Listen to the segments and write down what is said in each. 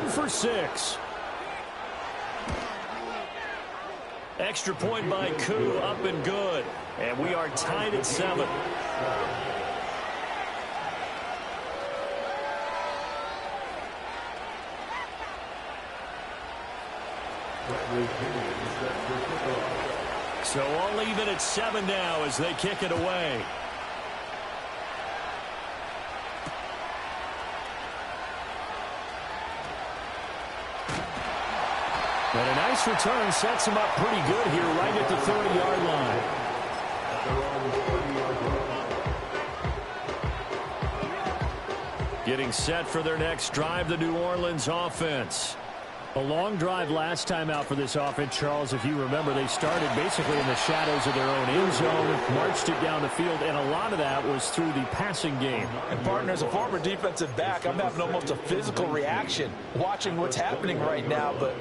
1 for 6. Extra point by Koo, up and good. And we are tied at 7. So all even at 7 now as they kick it away. And a nice return sets him up pretty good here right at the 30-yard line. Getting set for their next drive, the New Orleans offense. A long drive last time out for this offense, Charles. If you remember, they started basically in the shadows of their own end zone, marched it down the field, and a lot of that was through the passing game. And, partner, as a former defensive back, I'm having almost a physical reaction watching what's happening right now, but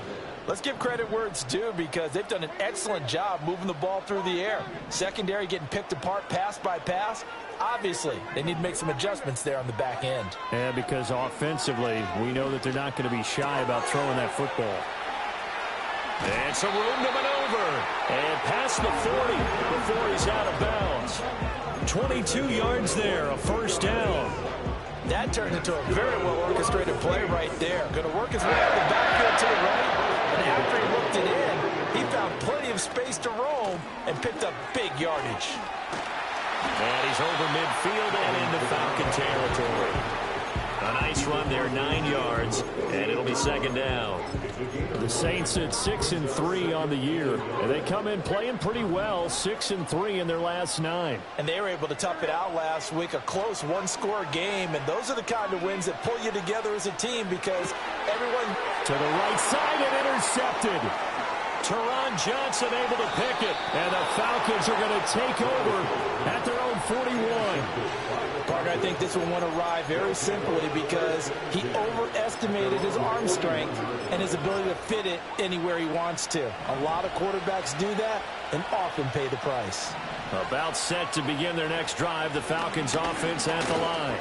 let's give credit where it's due because they've done an excellent job moving the ball through the air. Secondary getting picked apart pass by pass. Obviously, they need to make some adjustments there on the back end. And because offensively, we know that they're not going to be shy about throwing that football. And some room to maneuver. And past the 40 before he's out of bounds. 22 yards there, a first down. That turned into a very well-orchestrated play right there. Going to work his way out the backfield to the right. And after he looked it in, he found plenty of space to roam and picked up big yardage. And he's over midfield and into Falcon territory. A nice run there, 9 yards, and it'll be second down. The Saints at 6-3 on the year. And they come in playing pretty well, 6-3 in their last 9. And they were able to tough it out last week, a close one-score game. And those are the kind of wins that pull you together as a team because everyone... To the right side and intercepted. Teron Johnson able to pick it. And the Falcons are going to take over at their own 41. Partner, I think this one won't arrive very simply because he overestimated his arm strength and his ability to fit it anywhere he wants to. A lot of quarterbacks do that and often pay the price. About set to begin their next drive, the Falcons offense at the line.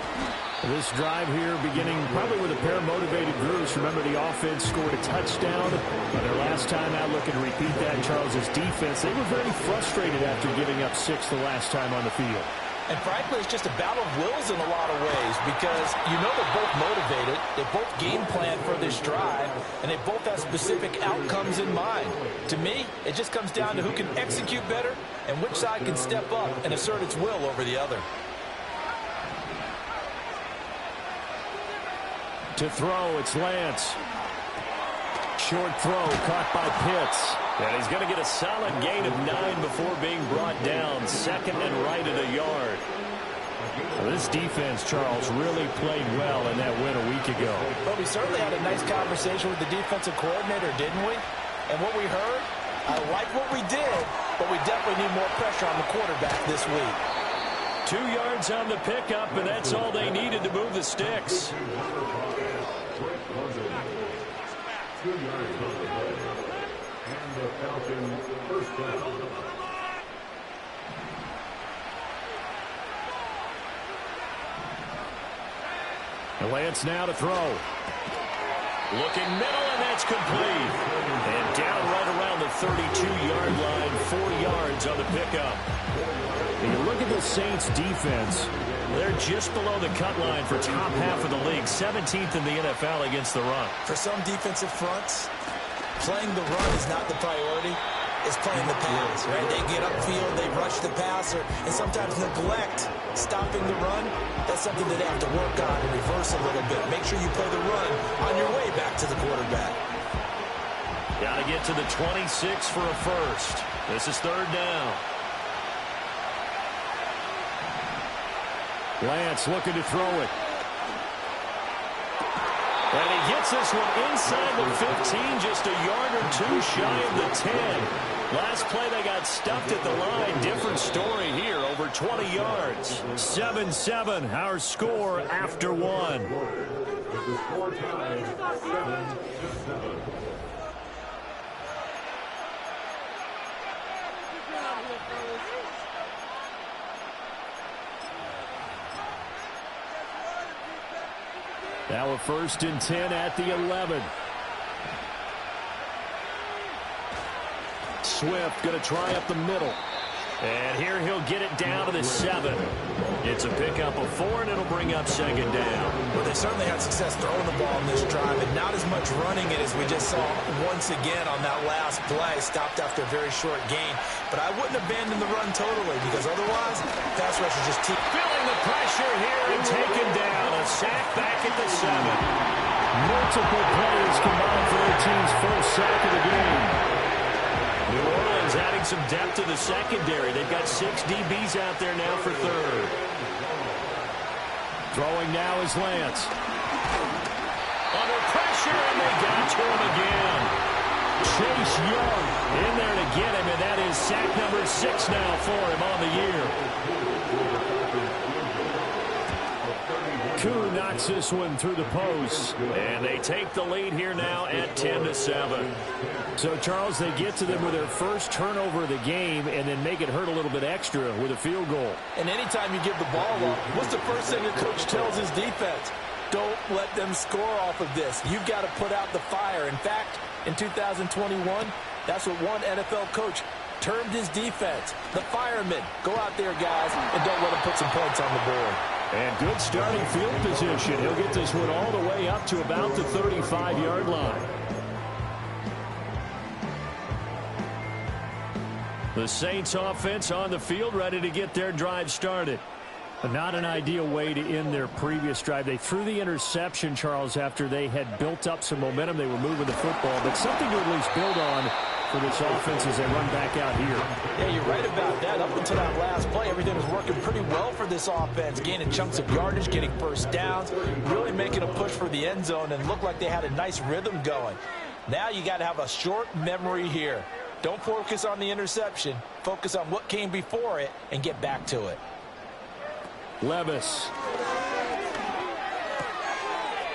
This drive here beginning probably with a pair of motivated groups. Remember, the offense scored a touchdown on their last time out. Looking to repeat that. Charles's defense, they were very frustrated after giving up 6 the last time on the field. And frankly, it's just a battle of wills in a lot of ways because you know they're both motivated, they both game plan for this drive, and they both have specific outcomes in mind. To me, it just comes down to who can execute better and which side can step up and assert its will over the other. To throw, it's Lance. Short throw caught by Pitts. And he's going to get a solid gain of 9 before being brought down. Second and right at a yard. Well, this defense, Charles, really played well in that win a week ago. Well, we certainly had a nice conversation with the defensive coordinator, didn't we? And what we heard, I like what we did, but we definitely need more pressure on the quarterback this week. 2 yards on the pickup, and that's all they needed to move the sticks. Lance now to throw. Looking middle, and that's complete. And down right around the 32-yard line, 4 yards on the pickup. And you look at the Saints' defense. They're just below the cut line for top half of the league, 17th in the NFL against the run. For some defensive fronts, playing the run is not the priority. It's playing the pass, right? They get upfield, they rush the passer, and sometimes neglect stopping the run. That's something that they have to work on and reverse a little bit. Make sure you play the run on your way back to the quarterback. Got to get to the 26 for a first. This is third down. Lance looking to throw it. And he gets this one inside the 15, just a yard or 2 shy of the 10. Last play they got stuffed at the line. Different story here, over 20 yards. 7-7, our score after 1. Now a 1st and 10 at the 11. Swift going to try up the middle. And here he'll get it down to the 7. It's a pickup of 4, and it'll bring up 2nd down. Well, they certainly had success throwing the ball in this drive, and not as much running it as we just saw once again on that last play. Stopped after a very short gain. But I wouldn't abandon the run totally, because otherwise, pass rush is just feeling the pressure here and taken down. A sack back at the 7. Multiple players combined for their team's first sack of the game. New Orleans adding some depth to the secondary. They've got 6 DBs out there now for 3rd. Throwing now is Lance. Under pressure, and they got to him again. Chase Young in there to get him, and that is sack number 6 now for him on the year. Koo knocks this one through the post, and they take the lead here now at 10-7. So, Charles, they get to them with their first turnover of the game and then make it hurt a little bit extra with a field goal. And anytime you give the ball up, what's the first thing the coach tells his defense? Don't let them score off of this. You've got to put out the fire. In fact, in 2021, that's what one NFL coach termed his defense. The firemen. Go out there, guys, and don't let them put some points on the board. And good starting field position. He'll get this one all the way up to about the 35-yard line. The Saints offense on the field, ready to get their drive started. Not an ideal way to end their previous drive. They threw the interception, Charles, after they had built up some momentum. They were moving the football, but something to at least build on for this offense as they run back out here. Yeah, you're right about that. Up until that last play, everything was working pretty well for this offense, gaining chunks of yardage, getting first downs, really making a push for the end zone, and looked like they had a nice rhythm going. Now you got to have a short memory here. Don't focus on the interception. Focus on what came before it and get back to it. Levis.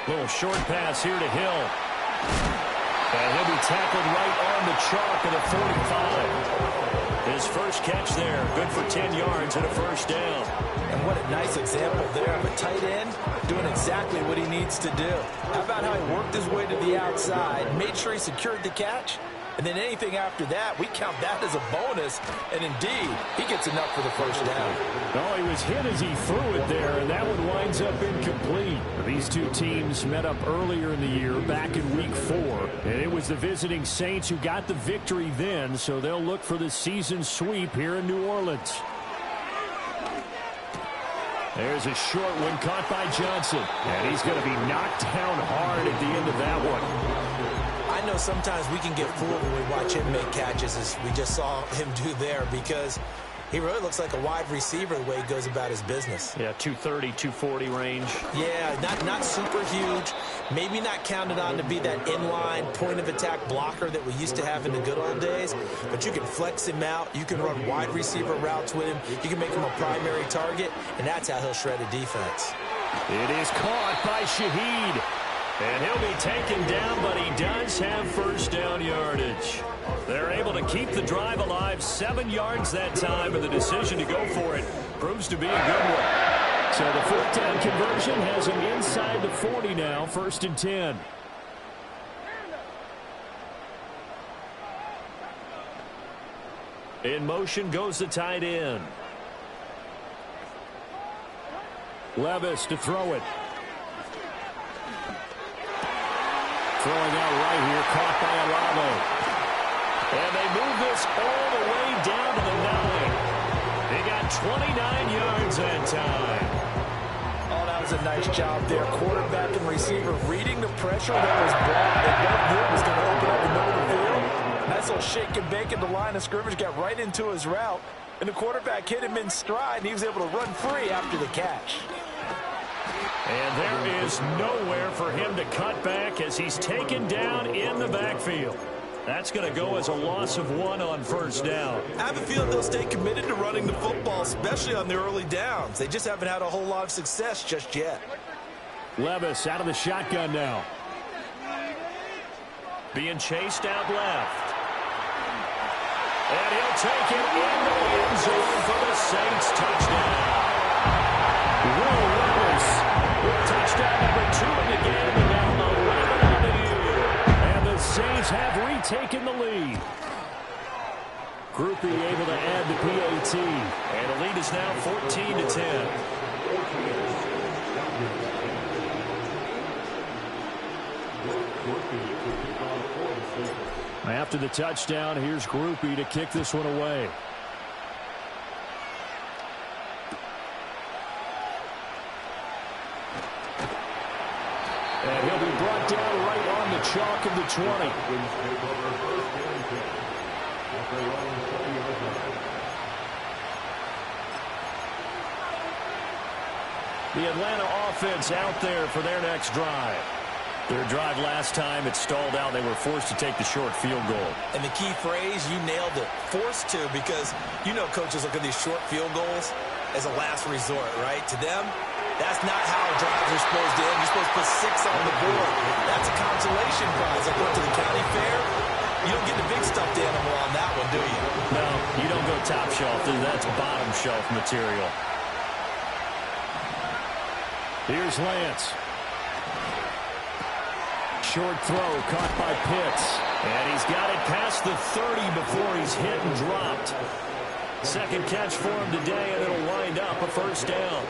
Little short pass here to Hill. And he'll be tackled right on the chalk at the 45. His first catch there. Good for 10 yards and a first down. And what a nice example there of a tight end doing exactly what he needs to do. How about how he worked his way to the outside, made sure he secured the catch, and then anything after that, we count that as a bonus. And indeed, he gets enough for the first down. Oh, he was hit as he threw it there, and that one winds up incomplete. These two teams met up earlier in the year, back in Week 4. And it was the visiting Saints who got the victory then, so they'll look for the season sweep here in New Orleans. There's a short one caught by Johnson. And he's going to be knocked down hard at the end of that one. I know sometimes we can get fooled when we watch him make catches, as we just saw him do there, because he really looks like a wide receiver the way he goes about his business. Yeah, 230, 240 range. Yeah, not super huge. Maybe not counted on to be that inline point-of-attack blocker that we used to have in the good old days. But you can flex him out. You can run wide receiver routes with him. You can make him a primary target, and that's how he'll shred a defense. It is caught by Shaheed. And he'll be taken down, but he does have first down yardage. They're able to keep the drive alive, 7 yards that time, and the decision to go for it proves to be a good one. So the 4th down conversion has him inside the 40 now, 1st and 10. In motion goes the tight end. Levis to throw it. Throwing out right here, caught by Alavo. And they move this all the way down to the 9. They got 29 yards that time. Oh, that was a nice job there. Quarterback and receiver reading the pressure that was brought. They both knew it was going to open up the middle of the field. Nice little shake and bake at the line of scrimmage, got right into his route. And the quarterback hit him in stride, and he was able to run free after the catch. And there is nowhere for him to cut back as he's taken down in the backfield. That's going to go as a loss of 1 on first down. I have a feeling they'll stay committed to running the football, especially on the early downs. They just haven't had a whole lot of success just yet. Levis out of the shotgun now. Being chased out left. And he'll take it into the end zone for the Saints touchdown. Will Levis with a touchdown. touchdown number 2 in the game, and now 11 on the year. And the Saints have retaken the lead. Groupie able to add the PAT. And the lead is now 14-10. After the touchdown, here's Groupie to kick this one away. And he'll be brought down right on the chalk of the 20. The Atlanta offense out there for their next drive. Their drive last time, it stalled out. They were forced to take the short field goal. And the key phrase, you nailed it, forced to, because you know coaches look at these short field goals as a last resort, right? To them, that's not how drives are supposed to end. You're supposed to put 6 on the board. That's a consolation prize. Like going to the county fair, you don't get the big stuffed animal on that one, do you? No, you don't go top shelf. That's bottom shelf material. Here's Lance. Short throw caught by Pitts. And he's got it past the 30 before he's hit and dropped. Second catch for him today, and it'll wind up a first down.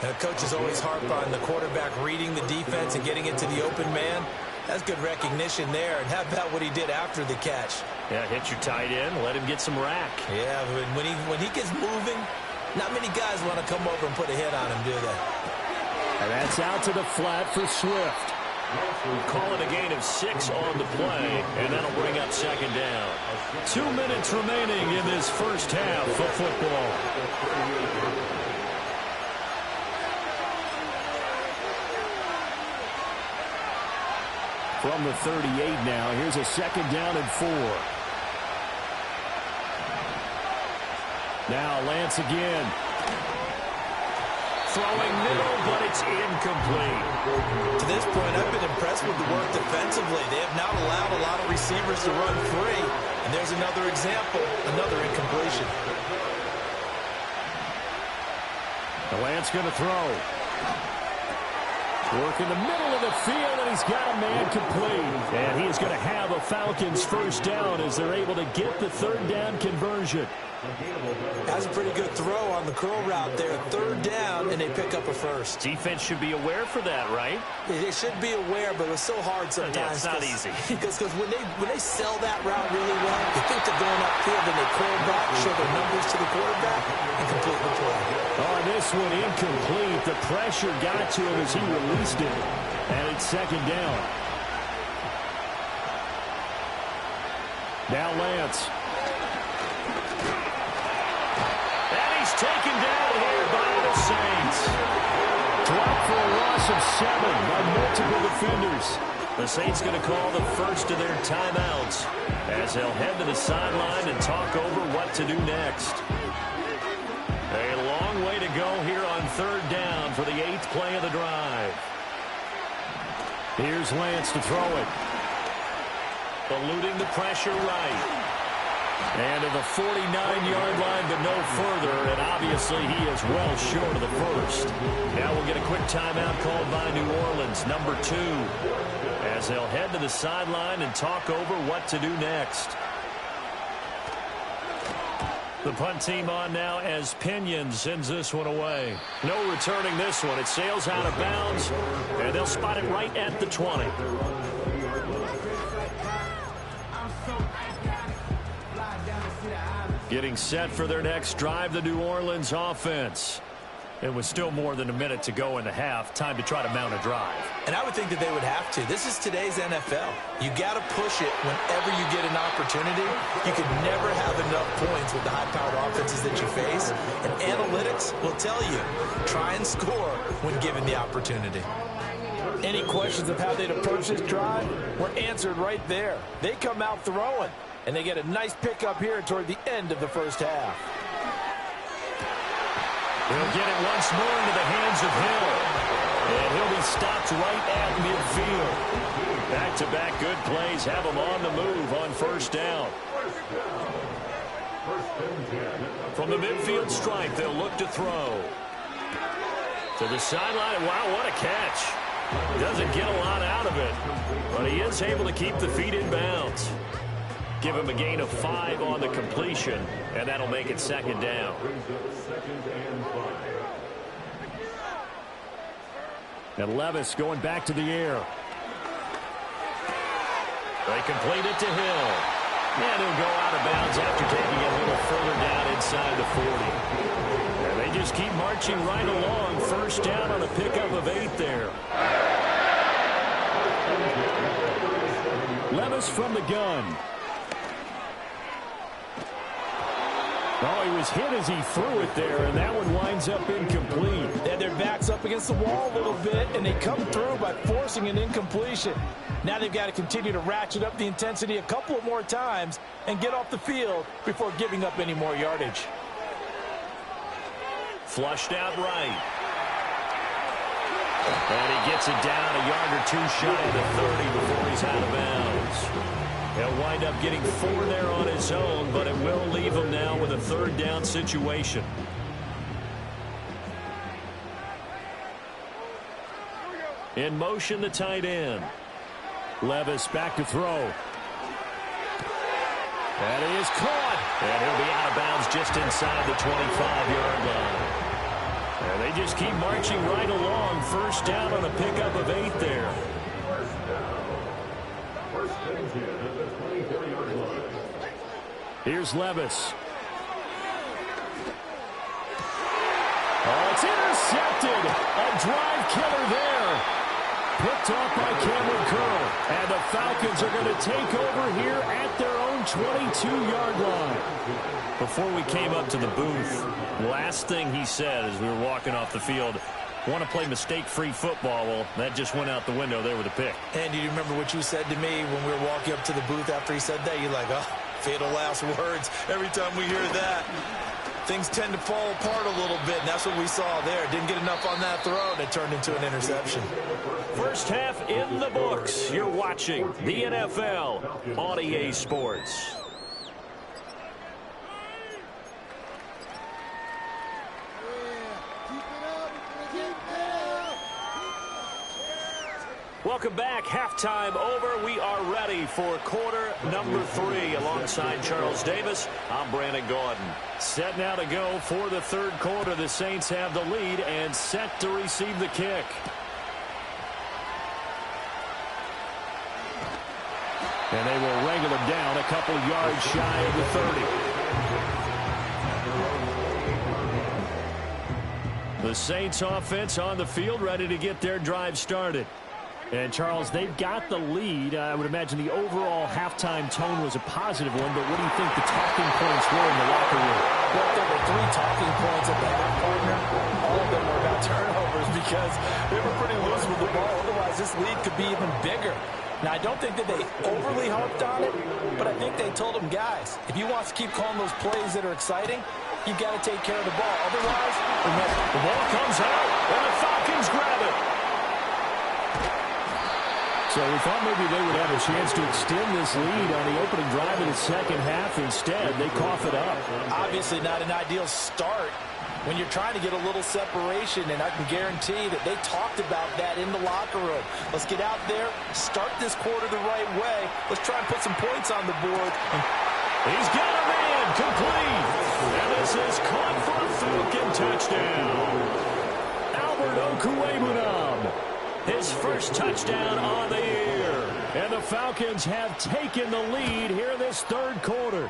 Now, coaches always harp on the quarterback reading the defense and getting it to the open man. That's good recognition there. And how about what he did after the catch? Yeah, hit your tight end, let him get some rack. Yeah, when he gets moving, not many guys want to come over and put a hit on him, do they? And that's out to the flat for Swift. Call it a gain of 6 on the play, and that'll bring up second down. 2 minutes remaining in this first half of football. From the 38 now, here's a second down and 4. Now Lance again. Throwing middle, but it's incomplete. To this point, I've been impressed with the work defensively. They have not allowed a lot of receivers to run free. And there's another example, another incompletion. The Lance going to throw. Work in the middle of the field, and he's got a man complete. And he is going to have a Falcons first down as they're able to get the third down conversion. That's a pretty good throw on the curl route there. Third down, and they pick up a first. Defense should be aware for that, right? They should be aware, but it's so hard sometimes. Yeah, it's not easy. Because when they sell that route really well, they think they're going upfield, and they curl back, show their numbers to the quarterback, and complete the play. On this one, incomplete. The pressure got to him as he released it. And it's second down. Now Lance. Taken down here by the Saints. Dropped for a loss of 7 by multiple defenders. The Saints going to call the first of their timeouts as they'll head to the sideline and talk over what to do next. A long way to go here on third down for the 8th play of the drive. Here's Lance to throw it. Eluding the pressure right. And to the 49-yard line, but no further. And obviously, he is well short of the first. Now we'll get a quick timeout called by New Orleans, number 2, as they'll head to the sideline and talk over what to do next. The punt team on now as Pinion sends this one away. No returning this one. It sails out of bounds, and they'll spot it right at the 20. Getting set for their next drive, the New Orleans offense. It was still more than a minute to go in the half. Time to try to mount a drive. And I would think that they would have to. This is today's NFL. You got to push it whenever you get an opportunity. You can never have enough points with the high-powered offenses that you face. And analytics will tell you, try and score when given the opportunity. Any questions of how they'd approach this drive were answered right there. They come out throwing. And they get a nice pickup here toward the end of the first half. He'll get it once more into the hands of Hill. And he'll be stopped right at midfield. Back-to-back good plays have him on the move on first down. From the midfield stripe, they'll look to throw. To the sideline. Wow, what a catch. Doesn't get a lot out of it, but he is able to keep the feet in bounds. Give him a gain of 5 on the completion, and that'll make it second down. And Levis going back to the air. They complete it to Hill. And he'll go out of bounds after taking it a little further down inside the 40. And they just keep marching right along. First down on a pickup of 8 there. Levis from the gun. Oh, he was hit as he threw it there, and that one winds up incomplete. They had their backs up against the wall a little bit, and they come through by forcing an incompletion. Now they've got to continue to ratchet up the intensity a couple of more times and get off the field before giving up any more yardage. Flushed out right. And he gets it down a yard or 2 shy of the 30 before he's out of bounds. He'll wind up getting 4 there on his own, but it will leave him now with a 3rd down situation. In motion, the tight end. Levis back to throw. And he is caught. And he'll be out of bounds just inside the 25-yard line. And they just keep marching right along. First down on a pickup of 8 there. Here's Levis. Oh, it's intercepted. A drive killer there. Picked off by Cameron Curl. And the Falcons are going to take over here at their own 22-yard line. Before we came up to the booth, last thing he said as we were walking off the field, want to play mistake-free football. Well, that just went out the window there with a pick. And do you remember what you said to me when we were walking up to the booth after he said that? You're like, oh, fatal last words. Every time we hear that, things tend to fall apart a little bit, and that's what we saw there. Didn't get enough on that throw, and it turned into an interception. First half in the books. You're watching the NFL on EA Sports. Welcome back. Halftime over. We are ready for quarter number 3. Alongside Charles Davis, I'm Brandon Gordon. Set now to go for the 3rd quarter. The Saints have the lead and set to receive the kick. And they will wrangle him down a couple yards shy of the 30. The Saints offense on the field, ready to get their drive started. And, Charles, they've got the lead. I would imagine the overall halftime tone was a positive one, but what do you think the talking points were in the locker room? Well, there were 3 talking points at the half, partner. All of them were about turnovers because they were pretty loose with the ball. Otherwise, this lead could be even bigger. Now, I don't think that they overly harped on it, but I think they told them, guys, if you want to keep calling those plays that are exciting, you've got to take care of the ball. Otherwise, remember, the ball comes out, and the Falcons grab it. So we thought maybe they would have a chance to extend this lead on the opening drive of the second half. Instead, they cough it up. Obviously not an ideal start when you're trying to get a little separation, and I can guarantee that they talked about that in the locker room. Let's get out there, start this quarter the right way. Let's try and put some points on the board. He's got a man complete. And this is caught for a Falcon touchdown. Albert Okwuegbunam. His first touchdown on the year. And the Falcons have taken the lead here in this 3rd quarter.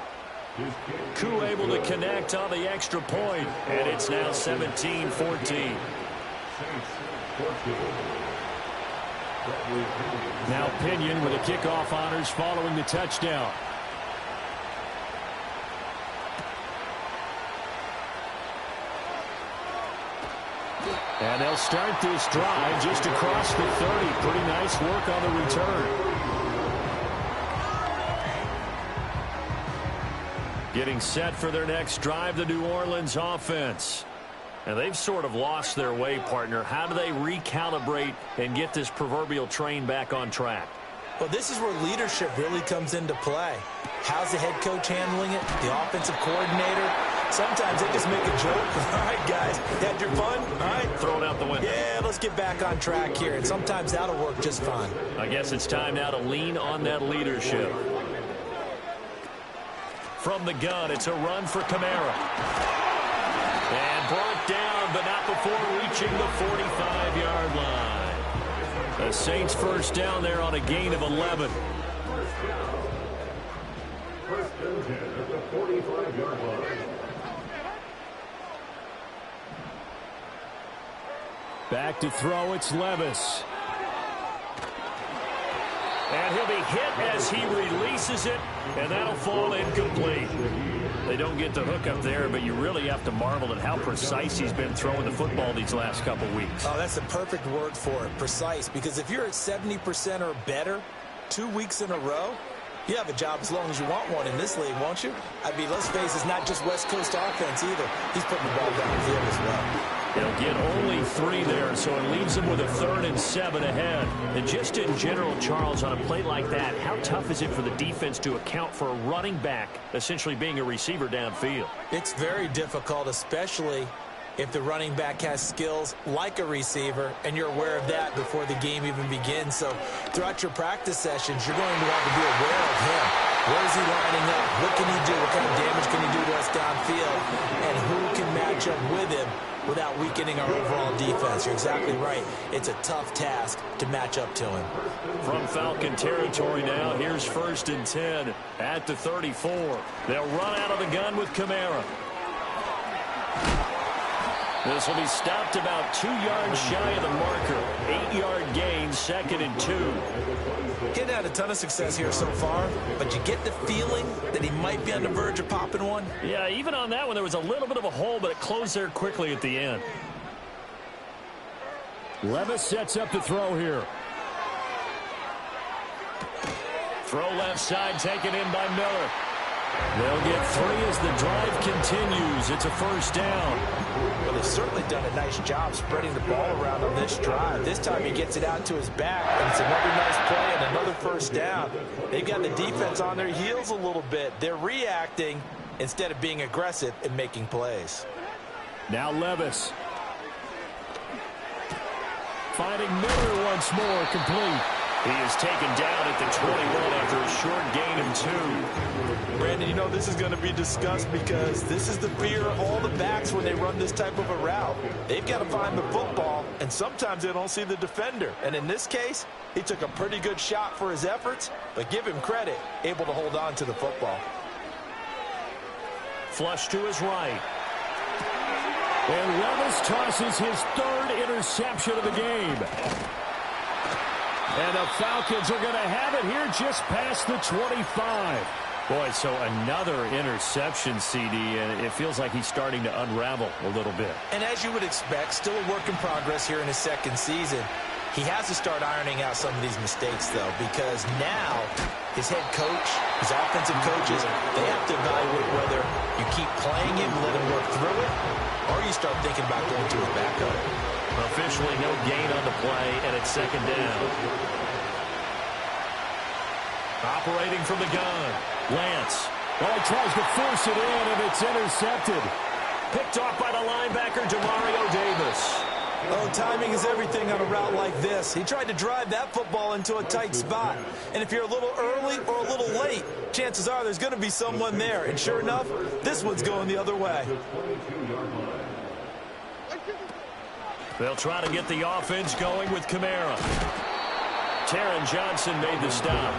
Koo able to connect on the extra point, and it's now 17-14. Now Pinion with the kickoff honors following the touchdown. And they'll start this drive just across the 30. Pretty nice work on the return. Getting set for their next drive, the New Orleans offense. And they've sort of lost their way, partner. How do they recalibrate and get this proverbial train back on track? Well, this is where leadership really comes into play. How's the head coach handling it? The offensive coordinator? Sometimes they just make a joke. All right, guys, had your fun? All right. Throw it out the window. Yeah, let's get back on track here. And sometimes that'll work just fine. I guess it's time now to lean on that leadership. From the gun, it's a run for Kamara. And brought down, but not before reaching the 45-yard line. The Saints first down there on a gain of 11. First and 10 at the 45-yard line. Back to throw, it's Levis. And he'll be hit as he releases it, and that'll fall incomplete. They don't get the hook up there, but you really have to marvel at how precise he's been throwing the football these last couple weeks. Oh, that's the perfect word for it, precise, because if you're at 70% or better 2 weeks in a row, you have a job as long as you want one in this league, won't you? I mean, let's face it, it's not just West Coast offense either. He's putting the ball downfield as well. They'll get only 3 there, so it leaves them with a 3rd and 7 ahead. And just in general, Charles, on a play like that, how tough is it for the defense to account for a running back essentially being a receiver downfield? It's very difficult, especially if the running back has skills like a receiver, and you're aware of that before the game even begins. So throughout your practice sessions, you're going to have to be aware of him. Where is he lining up? What can he do? What kind of damage can he do to us downfield? And who can match up with him without weakening our overall defense? You're exactly right. It's a tough task to match up to him. From Falcon territory now, here's 1st and 10 at the 34. They'll run out of the gun with Kamara. This will be stopped about 2 yards shy of the marker. 8-yard gain, 2nd and 2. He hadn't had a ton of success here so far, but you get the feeling that he might be on the verge of popping one. Yeah, even on that one, there was a little bit of a hole, but it closed there quickly at the end. Levis sets up the throw here. Throw left side, taken in by Miller. They'll get 3 as the drive continues. It's a 1st down. Well, they've certainly done a nice job spreading the ball around on this drive. This time he gets it out to his back, and it's another nice play and another 1st down. They've got the defense on their heels a little bit. They're reacting instead of being aggressive and making plays. Now Levis. Finding Miller once more, complete. He is taken down at the 21 after a short gain of 2. Brandon, you know this is going to be discussed because this is the fear of all the backs when they run this type of a route. They've got to find the football, and sometimes they don't see the defender. And in this case, he took a pretty good shot for his efforts, but give him credit, able to hold on to the football. Flush to his right. And Levis tosses his 3rd interception of the game. And the Falcons are going to have it here just past the 25. Boy, so another interception, CD, and it feels like he's starting to unravel a little bit. And as you would expect, still a work in progress here in his 2nd season. He has to start ironing out some of these mistakes, though, because now his head coach, his offensive coaches, they have to evaluate whether you keep playing him, let him work through it, or you start thinking about going to his backup. Officially no gain on the play, and it's 2nd down. Operating from the gun, Lance. Well, he tries to force it in, and it's intercepted. Picked off by the linebacker, Demario Davis. Oh, timing is everything on a route like this. He tried to drive that football into a tight spot. And if you're a little early or a little late, chances are there's going to be someone there. And sure enough, this one's going the other way. They'll try to get the offense going with Kamara. Taron Johnson made the stop.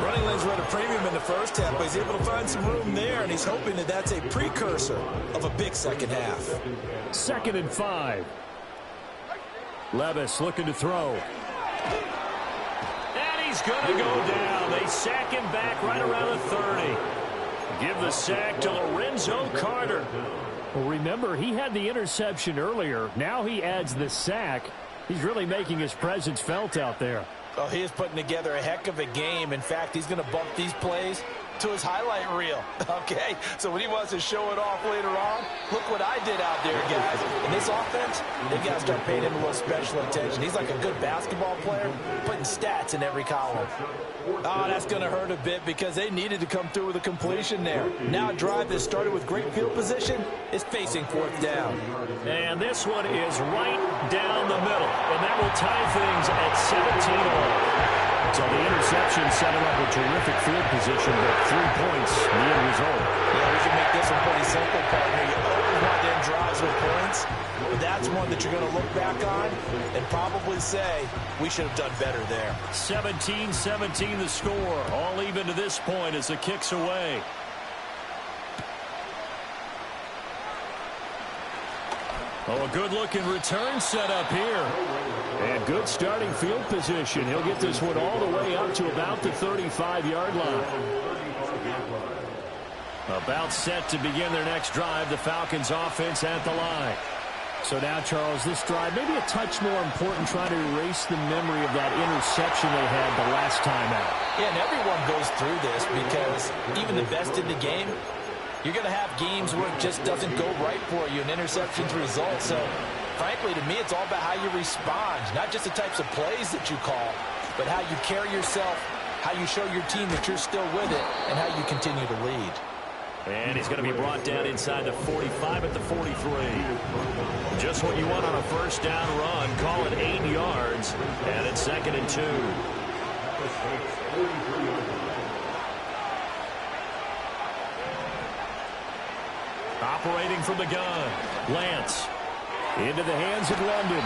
Running lanes were at a premium in the first half, but he's able to find some room there, and he's hoping that that's a precursor of a big second half. 2nd and 5. Levis looking to throw. And he's going to go down. They sack him back right around the 30. Give the sack to Lorenzo Carter. Well, remember, he had the interception earlier. Now he adds the sack. He's really making his presence felt out there. Oh, he is putting together a heck of a game. In fact, he's going to bump these plays to his highlight reel, okay? So when he wants to show it off later on, look what I did out there, guys. In this offense, they got to start paying him a little special attention. He's like a good basketball player, putting stats in every column. Oh, that's going to hurt a bit because they needed to come through with a completion there. Now a drive that started with great field position is facing fourth down. And this one is right down the middle. And that will tie things at 17 all. So the interception set him up with terrific field position, but 3 points, the end result. Yeah, we can make this one pretty simple, partner. You always want to end drives with points, but that's one that you're going to look back on and probably say, we should have done better there. 17-17 the score, all even to this point as the kick's away. Oh, a good-looking return set up here. And good starting field position. He'll get this one all the way up to about the 35-yard line. About set to begin their next drive. The Falcons offense at the line. So now, Charles, this drive maybe a touch more important, trying to erase the memory of that interception they had the last time out. Yeah, and everyone goes through this because even the best in the game, you're going to have games where it just doesn't go right for you, and interceptions result. So, frankly, to me, it's all about how you respond, not just the types of plays that you call, but how you carry yourself, how you show your team that you're still with it, and how you continue to lead. And he's going to be brought down inside the 45 at the 43. Just what you want on a first down run. Call it 8 yards, and it's 2nd and 2. Operating from the gun, Lance into the hands of London.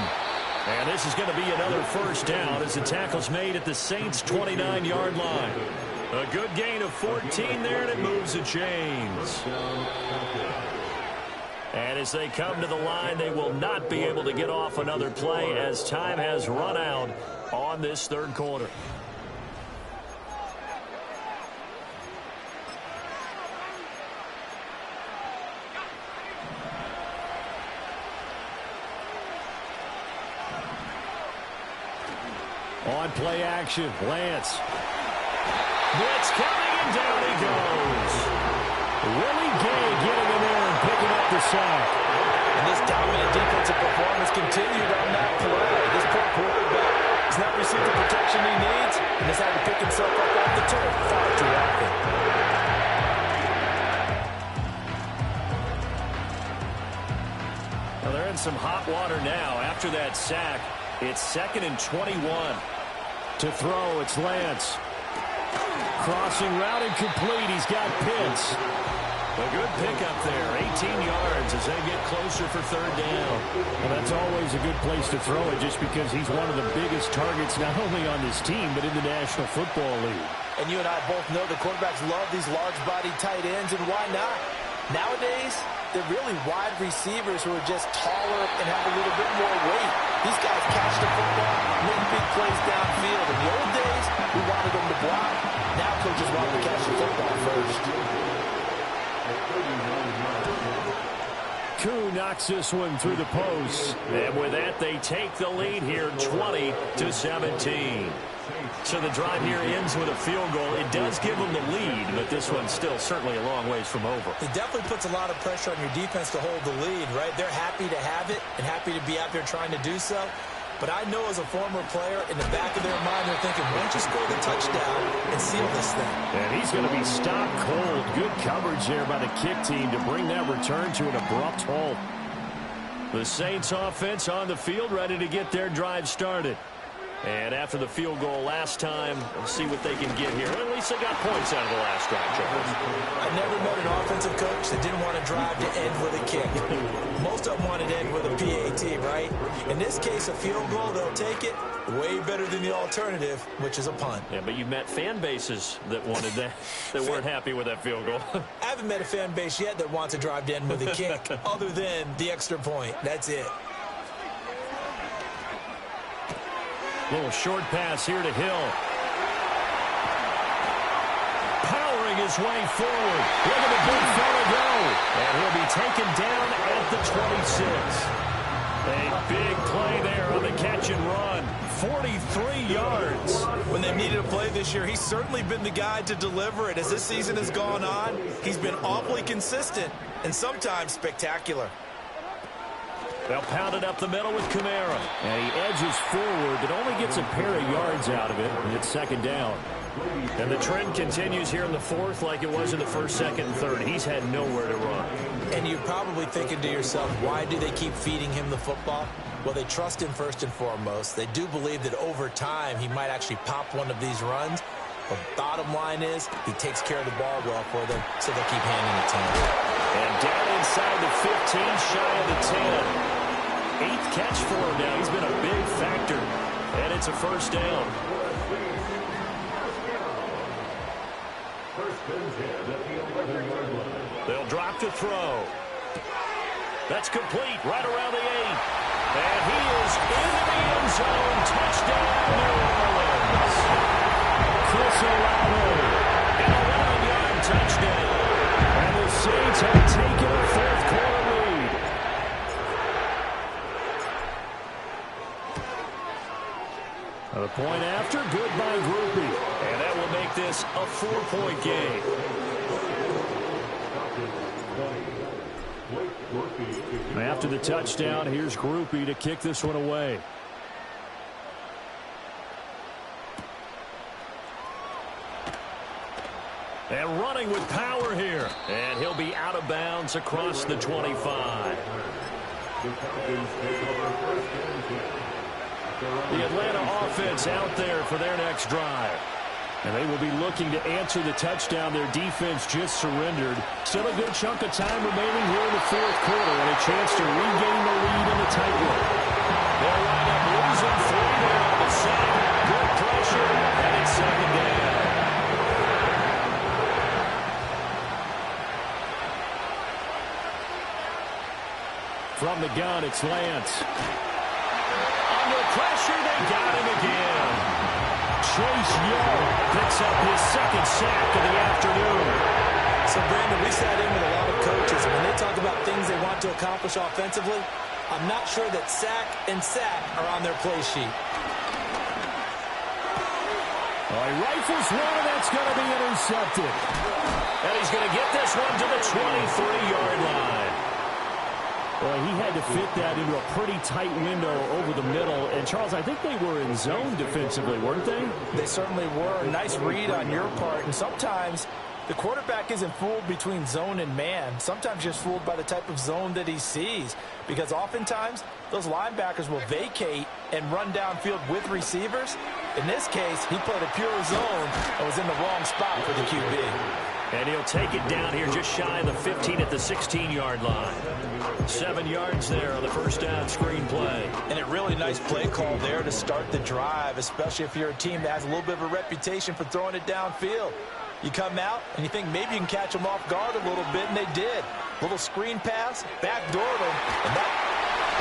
And this is going to be another first down as the tackle's made at the Saints' 29-yard line. A good gain of 14 there, and it moves the chains. And as they come to the line, they will not be able to get off another play as time has run out on this third quarter. On play action, Lance. Blitz coming, and down he goes. Willie Gay getting in there and picking up the sack. And this dominant defensive performance continued on that play. This poor quarterback has not received the protection he needs and has had to pick himself up off the turf far too often. Well, they're in some hot water now. After that sack, it's 2nd and 21. To throw, it's Lance. Crossing route incomplete. He's got Pitts. A good pickup there. 18 yards as they get closer for third down. Well, that's always a good place to throw it just because he's one of the biggest targets not only on this team but in the National Football League. And you and I both know the quarterbacks love these large-bodied tight ends, and why not? Nowadays, they're really wide receivers who are just taller and have a little bit more weight. These guys catch the football, make big plays downfield. In the old days, we wanted them to block. Now coaches want them to catch the football first. Koo knocks this one through the post. And with that, they take the lead here, 20-17. So the drive here ends with a field goal. It does give them the lead, but this one's still certainly a long ways from over. It definitely puts a lot of pressure on your defense to hold the lead, right? They're happy to have it and happy to be out there trying to do so. But I know as a former player, in the back of their mind, they're thinking, why don't you score the touchdown and seal this thing? And he's going to be stopped cold. Good coverage there by the kick team to bring that return to an abrupt halt. The Saints offense on the field, ready to get their drive started. And after the field goal last time, we'll see what they can get here. Well, at least they got points out of the last drive, Charles. I never met an offensive coach that didn't want to drive to end with a kick. Most of them wanted to end with a PAT, right? In this case, a field goal, they'll take it way better than the alternative, which is a punt. Yeah, but you met fan bases that wanted that, that weren't happy with that field goal. I haven't met a fan base yet that wants to drive to end with a kick, other than the extra point. That's it. Little short pass here to Hill. Powering his way forward. Look at the big fella go. And he'll be taken down at the 26. A big play there on the catch and run. 43 yards. When they've needed a play this year, he's certainly been the guy to deliver it. As this season has gone on, he's been awfully consistent and sometimes spectacular. They'll pound it up the middle with Kamara. And he edges forward, but only gets a pair of yards out of it. And it's second down. And the trend continues here in the fourth like it was in the first, second, and third. He's had nowhere to run. And you're probably thinking to yourself, why do they keep feeding him the football? Well, they trust him first and foremost. They do believe that over time he might actually pop one of these runs. But bottom line is he takes care of the ball well for them, so they'll keep handing it to him. And down inside the 15, shy of the 10. 8th catch for him now. He's been a big factor. And it's a first down. They'll drop to throw. That's complete right around the 8. And he is into the end zone. Touchdown, New Orleans. Chris Olave. An 11-yard touchdown. And the Saints have taken a fourth-quarter lead. The point after, good by Groupie. And that will make this a 4-point game. After the touchdown, here's Groupie to kick this one away. And running with power here. And he'll be out of bounds across the 25. The Atlanta offense out there for their next drive. And they will be looking to answer the touchdown their defense just surrendered. Still a good chunk of time remaining here in the fourth quarter and a chance to regain the lead in the tightrope. They'll wind up losing 3 there on the sack. Good pressure, and it's second down. From the gun, it's Lance. Under pressure, they got him again. Chase Young picks up his second sack of the afternoon. So, Brandon, we sat in with a lot of coaches, and when they talk about things they want to accomplish offensively, I'm not sure that sack and sack are on their play sheet. Oh, he rifles one, and that's going to be intercepted. And he's going to get this one to the 23-yard line. Well, he had to fit that into a pretty tight window over the middle. And, Charles, I think they were in zone defensively, weren't they? They certainly were. Nice read on your part. And sometimes the quarterback isn't fooled between zone and man. Sometimes just fooled by the type of zone that he sees. Because oftentimes those linebackers will vacate and run downfield with receivers. In this case, he played a pure zone and was in the wrong spot for the QB. And he'll take it down here just shy of the 15 at the 16-yard line. 7 yards there on the first down screen play. And a really nice play call there to start the drive, especially if you're a team that has a little bit of a reputation for throwing it downfield. You come out and you think maybe you can catch them off guard a little bit, and they did. Little screen pass, backdoored them,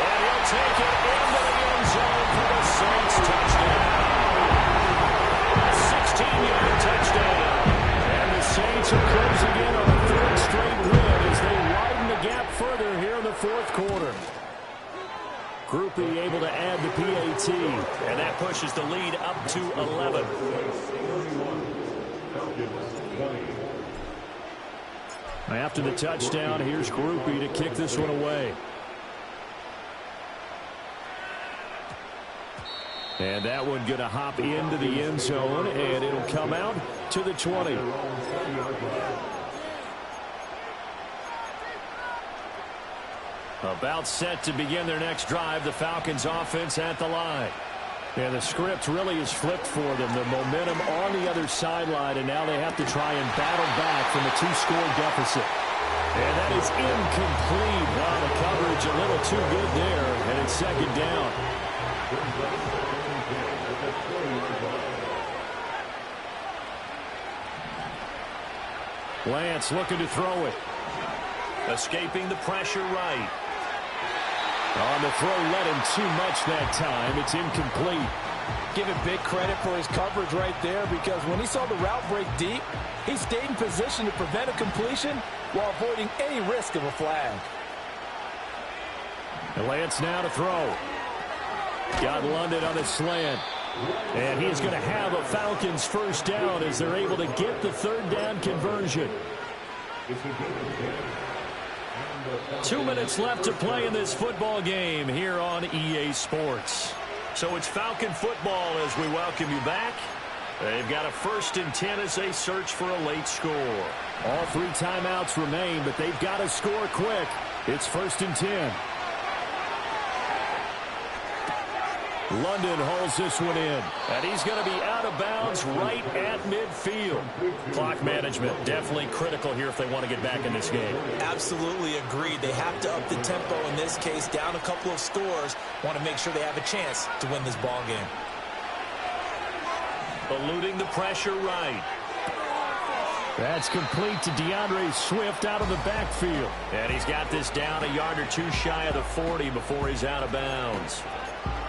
and he'll take it into the end zone for the Saints touchdown. A 16-yard touchdown. Saints are closing in on a 3rd straight win as they widen the gap further here in the fourth quarter. Groupie able to add the PAT, and that pushes the lead up to 11. After the touchdown, here's Groupie to kick this one away. And that one going to hop into the end zone, and it'll come out to the 20. About set to begin their next drive, the Falcons offense at the line. And the script really is flipped for them. The momentum on the other sideline, and now they have to try and battle back from a 2-score deficit. And that is incomplete. Wow, the coverage a little too good there, and it's second down. Lance looking to throw it. Escaping the pressure right. On the throw, let him too much that time. It's incomplete. Give him big credit for his coverage right there, because when he saw the route break deep, he stayed in position to prevent a completion while avoiding any risk of a flag. And Lance now to throw. Got London on his slant. And he is going to have a Falcons first down as they're able to get the third down conversion. 2 minutes left to play in this football game here on EA Sports. So it's Falcon football as we welcome you back. They've got a 1st and 10 as they search for a late score. All 3 timeouts remain, but they've got to score quick. It's 1st and 10. London hauls this one in, and he's going to be out of bounds right at midfield. Clock management definitely critical here if they want to get back in this game. Absolutely agreed. They have to up the tempo in this case, down a couple of scores. Want to make sure they have a chance to win this ball game. Eluding the pressure right. That's complete to DeAndre Swift out of the backfield. And he's got this down a yard or 2 shy of the 40 before he's out of bounds.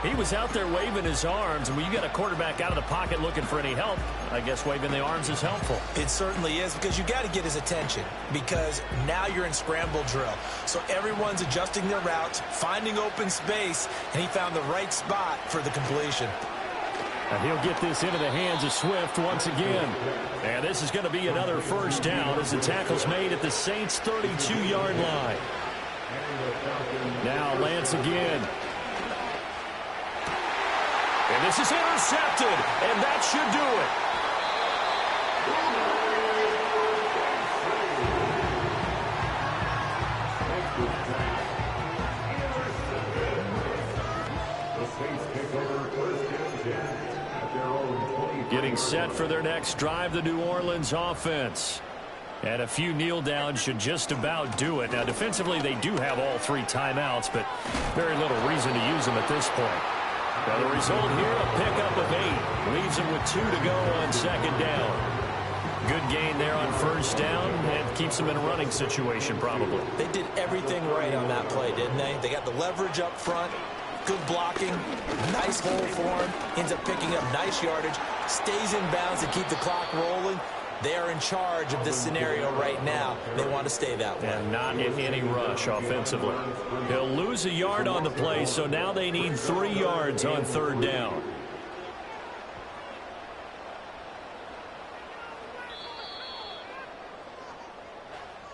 He was out there waving his arms, and when you got a quarterback out of the pocket looking for any help, I guess waving the arms is helpful. It certainly is, because you got to get his attention, because now you're in scramble drill. So everyone's adjusting their routes, finding open space, and he found the right spot for the completion. And he'll get this into the hands of Swift once again. And this is going to be another first down as the tackle's made at the Saints' 32-yard line. Now Lance again. And this is intercepted, and that should do it. Getting set for their next drive, the New Orleans offense. And a few kneel downs should just about do it. Now, defensively, they do have all 3 timeouts, but very little reason to use them at this point. Now, the result here, a pickup of 8. Leaves them with 2 to go on 2nd down. Good gain there on 1st down, and keeps them in a running situation probably. They did everything right on that play, didn't they? They got the leverage up front, good blocking, nice hole for him, ends up picking up nice yardage, stays in bounds to keep the clock rolling. They are in charge of this scenario right now. They want to stay that way. And not in any rush offensively. He'll lose a yard on the play, so now they need 3 yards on 3rd down.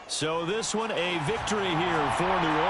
So this one a victory here for New Orleans.